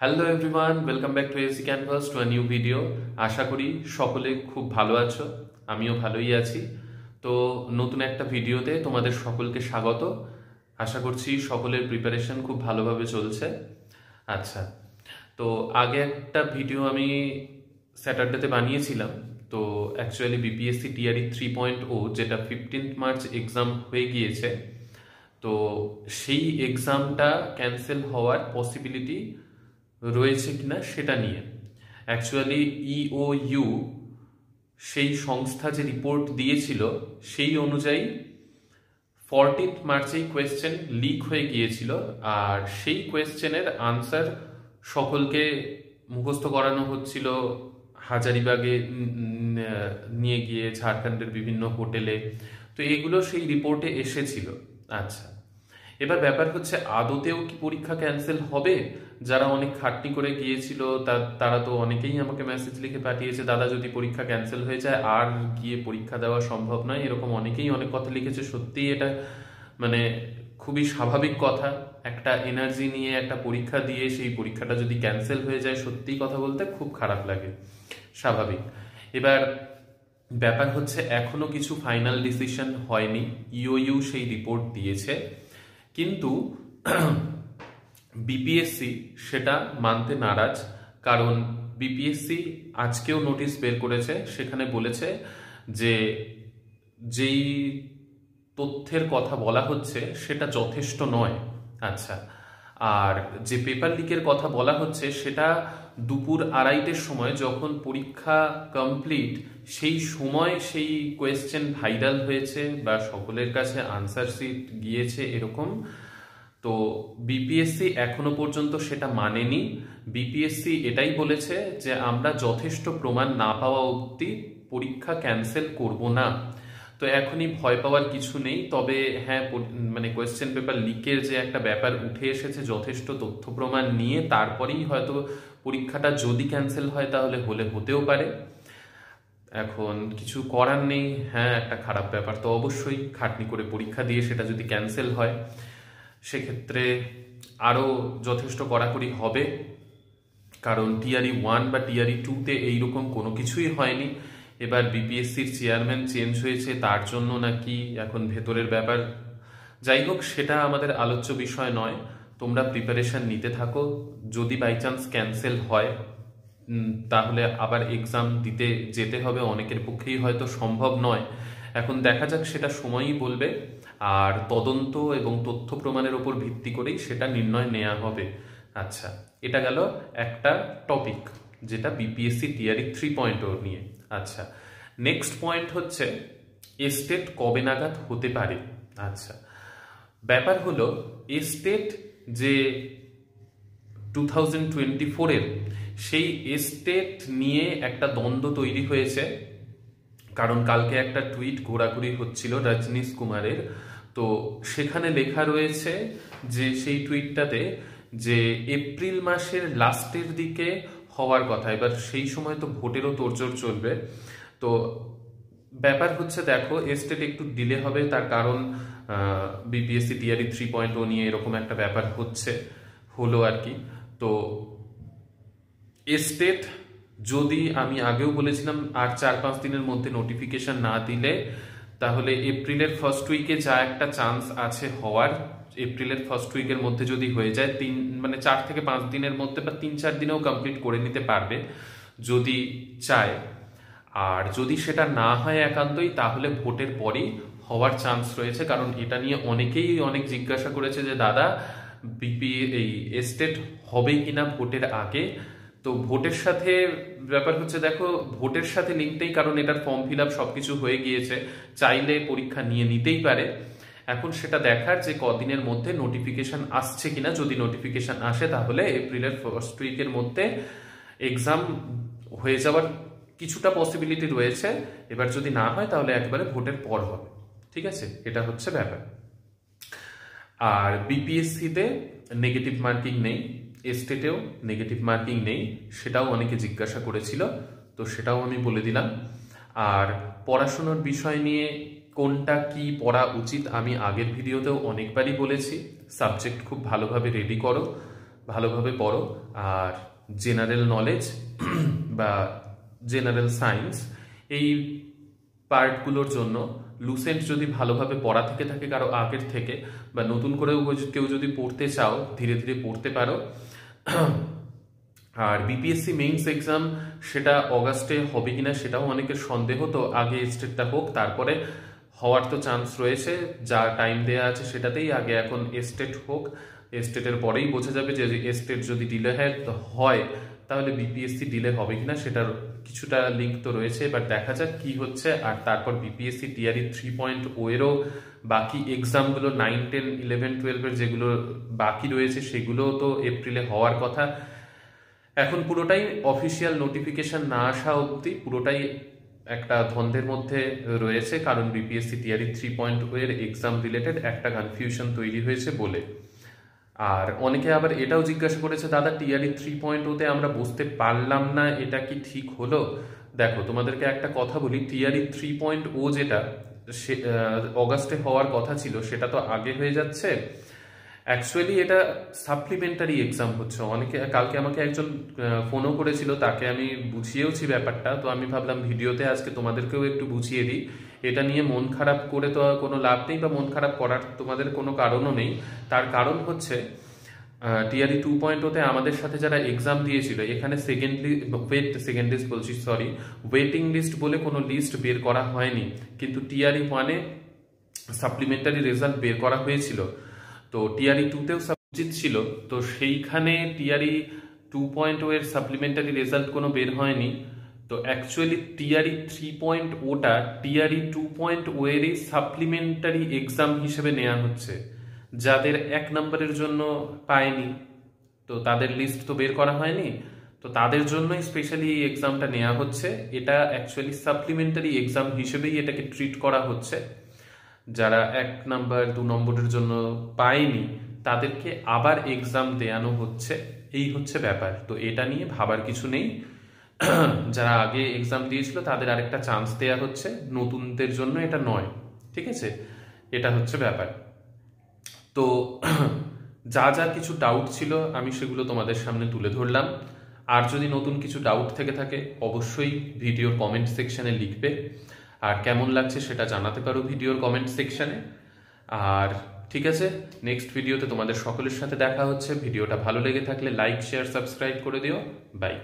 Hello everyone, welcome back to AC Canvas to a new video. আশা করি সকলে খুব ভালো আছো, আমিও ভালোই আছি। তো নতুন একটা ভিডিওতে তোমাদের সকলকে স্বাগত। আশা করছি সকলের প্রিপারেশন খুব ভালোভাবে চলছে। আচ্ছা, তো আগে একটা ভিডিও আমি স্যাটারডেতে বানিয়েছিলাম। তো অ্যাকচুয়ালি বিপিএসসি টিআরই 3.0 যেটা 15 মার্চ এক্সাম হয়ে গিয়েছে, তো সেই এক্সামটা ক্যান্সেল হওয়ার পসিবিলিটি রয়েছে কিনা সেটা নিয়ে অ্যাকচুয়ালি ইওইউ সেই সংস্থা যে রিপোর্ট দিয়েছিল সেই অনুযায়ী 14 মার্চেই কোয়েশ্চেন লিক হয়ে গিয়েছিল। আর সেই কোয়েশ্চেনের আনসার সকলকে মুখস্থ করানো হচ্ছিল হাজারিবাগে নিয়ে গিয়ে, ঝাড়খণ্ডের বিভিন্ন হোটেলে। তো এগুলো সেই রিপোর্টে এসেছিল। আচ্ছা, এবার ব্যাপার হচ্ছে আদতেও কি পরীক্ষা ক্যান্সেল হবে? যারা অনেক খাটনি করে গিয়েছিল তারা তো অনেকেই আমাকে মেসেজ লিখে পাঠিয়েছে, দাদা যদি পরীক্ষা ক্যান্সেল হয়ে যায় আর গিয়ে পরীক্ষা দেওয়া সম্ভব নয়, এরকম অনেকেই অনেক কথা লিখেছে। সত্যিই এটা মানে খুবই স্বাভাবিক কথা। একটা এনার্জি নিয়ে একটা পরীক্ষা দিয়ে সেই পরীক্ষাটা যদি ক্যান্সেল হয়ে যায়, সত্যি কথা বলতে খুব খারাপ লাগে, স্বাভাবিক। এবার ব্যাপার হচ্ছে এখনো কিছু ফাইনাল ডিসিশন হয়নি। ইওইউ সেই রিপোর্ট দিয়েছে, কিন্তু বিপিএসসি সেটা মানতে নারাজ। কারণ বিপিএসসি আজকেও নোটিশ বের করেছে, সেখানে বলেছে যে যেই তথ্যের কথা বলা হচ্ছে সেটা যথেষ্ট নয়। আচ্ছা, আর যে পেপার লিকের কথা বলা হচ্ছে সেটা দুপুর 2:30-টের সময় যখন পরীক্ষা কমপ্লিট, সেই সময় সেই কোয়েশ্চেন ভাইরাল হয়েছে বা সকলের কাছে আনসার শিট গিয়েছে এরকম। তো বিপিএসসি এখনো পর্যন্ত সেটা মানেনি। বিপিএসসি এটাই বলেছে যে আমরা যথেষ্ট প্রমাণ না পাওয়া অবধি পরীক্ষা ক্যান্সেল করব না। তো এখনই ভয় পাওয়ার কিছু নেই। তবে হ্যাঁ, মানে কোয়েশ্চেন পেপার লিকের যে একটা ব্যাপার উঠে এসেছে, যথেষ্ট তথ্য প্রমাণ নিয়ে তারপরেই হয়তো পরীক্ষাটা যদি ক্যান্সেল হয় তাহলে হতেও পারে। এখন কিছু করার নেই। হ্যাঁ, একটা খারাপ ব্যাপার তো অবশ্যই, খাটনি করে পরীক্ষা দিয়ে সেটা যদি ক্যান্সেল হয় সেক্ষেত্রে আরও যথেষ্ট কড়াকড়ি হবে। কারণ টিআরই 1 বা টিআরই 2-তে এইরকম কোনো কিছুই হয়নি। এবার বিপিএসসির চেয়ারম্যান চেঞ্জ হয়েছে, তার জন্য নাকি এখন ভেতরের ব্যাপার। যাই হোক, সেটা আমাদের আলোচ্য বিষয় নয়। তোমরা প্রিপারেশন নিতে থাকো। যদি বাই চান্স ক্যান্সেল হয় তাহলে আবার এক্সাম দিতে যেতে হবে। অনেকের পক্ষেই হয়তো সম্ভব নয়। এখন দেখা যাক, সেটা সময়ই বলবে। আর তদন্ত এবং তথ্য প্রমাণের উপর ভিত্তি করেই সেটা নির্ণয় নেওয়া হবে। আচ্ছা, এটা গেল একটা টপিক যেটা বিপিএসসি টিআরই 3.0 নিয়ে। আচ্ছা, নেক্সট পয়েন্ট হচ্ছে এস্টেট কবে নাগাদ হতে পারে। আচ্ছা, ব্যাপার হলো এস্টেট যে 2024-এর সেই এস্টেট নিয়ে একটা দ্বন্দ্ব তৈরি হয়েছে। কারণ কালকে একটা টুইট ঘোরাঘুরি হচ্ছিল রজনীশ কুমারের। তো সেখানে লেখা রয়েছে যে সেই টুইটটাতে যে এপ্রিল মাসের লাস্টের দিকে হওয়ার কথা। এবার সেই সময় তো ভোটেরও তোড়জোড় চলবে। তো ব্যাপার হচ্ছে দেখো, এস্টেট একটু ডিলে হবে, তার কারণ বিপিএসসি টিআরই 3.0 নিয়ে এরকম একটা ব্যাপার হলো আর কি। তো এস্টেট যদি, আমি আগেও বলেছিলাম, আর 4-5 দিনের মধ্যে নোটিফিকেশন না দিলে তাহলে এপ্রিলের ফার্স্ট উইকে যা একটা চান্স আছে হওয়ার, এপ্রিলের ফার্স্ট উইকের মধ্যে যদি হয়ে যায়, 4 থেকে 5 দিনের মধ্যে বা 3-4 দিনেও কমপ্লিট করে নিতে পারবে যদি চায়। আর যদি সেটা না হয় একান্তই, তাহলে ভোটের পরেই হওয়ার চান্স রয়েছে। কারণ এটা নিয়ে অনেকেই অনেক জিজ্ঞাসা করেছে যে দাদা এই এস্টেট হবে কিনা ভোটের আগে। তো ভোটের সাথে ব্যাপার হচ্ছে, দেখো ভোটের সাথে লিঙ্কটাই, কারণ এটার ফর্ম ফিল আপ সবকিছু হয়ে গিয়েছে, চাইলে পরীক্ষা নিয়ে নিতেই পারে। এখন সেটা দেখার যে কদিনের মধ্যে নোটিফিকেশন আসছে কিনা। যদি নোটিফিকেশন আসে তাহলে এপ্রিলের ফার্স্ট উইকের মধ্যে এক্সাম হয়ে যাওয়ার কিছুটা পসিবিলিটি রয়েছে। এবার যদি না হয় তাহলে একবারে ভোটের পর হবে। ঠিক আছে, এটা হচ্ছে ব্যাপার। আর বিপিএসসিতে নেগেটিভ মার্কিং নেই, এস্টেটেও নেগেটিভ মার্কিং নেই, সেটাও অনেকে জিজ্ঞাসা করেছিল, তো সেটাও আমি বলে দিলাম। আর পড়াশোনার বিষয় নিয়ে কোনটা কি পড়া উচিত আমি আগের ভিডিওতেও অনেকবারই বলেছি। সাবজেক্ট খুব ভালোভাবে রেডি করো, ভালোভাবে পড়ো। আর জেনারেল নলেজ বা জেনারেল সায়েন্স এই পার্টগুলোর জন্য লুসেন্ট যদি ভালোভাবে পড়া থেকে থাকে কারো আগের থেকে, বা নতুন করেও কেউ যদি পড়তে চাও ধীরে ধীরে পড়তে পারো। আর বিপিএসসি মেইনস এক্সাম সেটা অগাস্টে হবে কিনা সেটাও অনেকের সন্দেহ, তো আগে স্টেটটা হোক, তারপরে হওয়ার তো চান্স রয়েছে, যা টাইম দেওয়া আছে সেটাতেই আগে এখন স্টেট হোক। স্টেটের পরেই বোঝা যাবে যে স্টেট যদি ডিলে হয় তাহলে বিপিএসসি ডিলে হবে কিনা, সেটার কিছুটা লিঙ্ক তো রয়েছে। এবার দেখা যাক কি হচ্ছে। আর তারপর বিপিএসসি টিআরই 3.0 এরও বাকি এক্সামগুলো 9, 10, 11, 12 যেগুলো বাকি রয়েছে সেগুলো তো এপ্রিলে হওয়ার কথা। এখন পুরোটাই অফিসিয়াল নোটিফিকেশন না আসা অবধি পুরোটাই একটা দ্বন্দ্বের মধ্যে রয়েছে, কারণ বিপিএসসি টিআরই 3.0 এর এক্সাম রিলেটেড একটা কনফিউশন তৈরি হয়েছে বলে। আর অনেকে আবার এটাও জিজ্ঞাসা করেছে, দাদা টিআরই 3.0-তে আমরা বসতে পারলাম না, এটা কি ঠিক হলো? দেখো তোমাদেরকে একটা কথা বলি, টিআরই 3.0 যেটা অগাস্টে হওয়ার কথা ছিল সেটা তো আগে হয়ে যাচ্ছে। অ্যাকচুয়ালি এটা সাপ্লিমেন্টারি এক্সাম হচ্ছে। অনেকে কালকে আমাকে একজন ফোনও করেছিল, তাকে আমি বুঝিয়েওছি ব্যাপারটা, তো আমি ভাবলাম ভিডিওতে আজকে তোমাদেরকেও একটু বুঝিয়ে দিই। এটা নিয়ে মন খারাপ করে তো কোনো লাভ নেই, বা মন খারাপ করার তোমাদের কোনো কারণও নেই। তার কারণ হচ্ছে টিআরই 2.0-তে আমাদের সাথে যারা এক্সাম দিয়েছিল, এখানে ওয়েটিং লিস্ট বলে কোনো লিস্ট বের করা হয়নি, কিন্তু টিআরই 1-এ সাপ্লিমেন্টারি রেজাল্ট বের করা হয়েছিল। তো টিআরই 2-তেও উচিত ছিল, তো সেইখানে টিআরই 2.0 এর সাপ্লিমেন্টারি রেজাল্ট কোনো বের হয়নি। তো অ্যাকচুয়ালি টিআরই 3.0টা টিআরই 2.0 এরই সাপ্লিমেন্টারি এক্সাম হিসেবে নেওয়া হচ্ছে। যাদের 1 নম্বরের জন্য পায়নি, তো তাদের লিস্ট তো বের করা হয়নি, তো তাদের জন্যই স্পেশালি এই এক্সামটা নেওয়া হচ্ছে। এটা অ্যাকচুয়ালি সাপ্লিমেন্টারি এক্সাম হিসেবেই এটাকে ট্রিট করা হচ্ছে। যারা 1 নম্বর 2 নম্বরের জন্য পায়নি তাদেরকে আবার এক্সাম দেয়ানো হচ্ছে, এই হচ্ছে ব্যাপার। তো এটা নিয়ে ভাবার কিছু নেই। যারা আগে এক্সাম দিয়েছিল তাদের আরেকটা চান্স দেয়া হচ্ছে, নতুনদের জন্য এটা নয়। ঠিক আছে, এটা হচ্ছে ব্যাপার। তো যা যা কিছু ডাউট ছিল আমি সেগুলো তোমাদের সামনে তুলে ধরলাম। আর যদি নতুন কিছু ডাউট থেকে থাকে অবশ্যই ভিডিওর কমেন্ট সেকশনে লিখবে, আর কেমন লাগছে সেটা জানাতে পারো ভিডিওর কমেন্ট সেকশনে। আর ঠিক আছে, নেক্সট ভিডিওতে তোমাদের সকলের সাথে দেখা হচ্ছে। ভিডিওটা ভালো লেগে থাকলে লাইক, শেয়ার, সাবস্ক্রাইব করে দিও। বাই।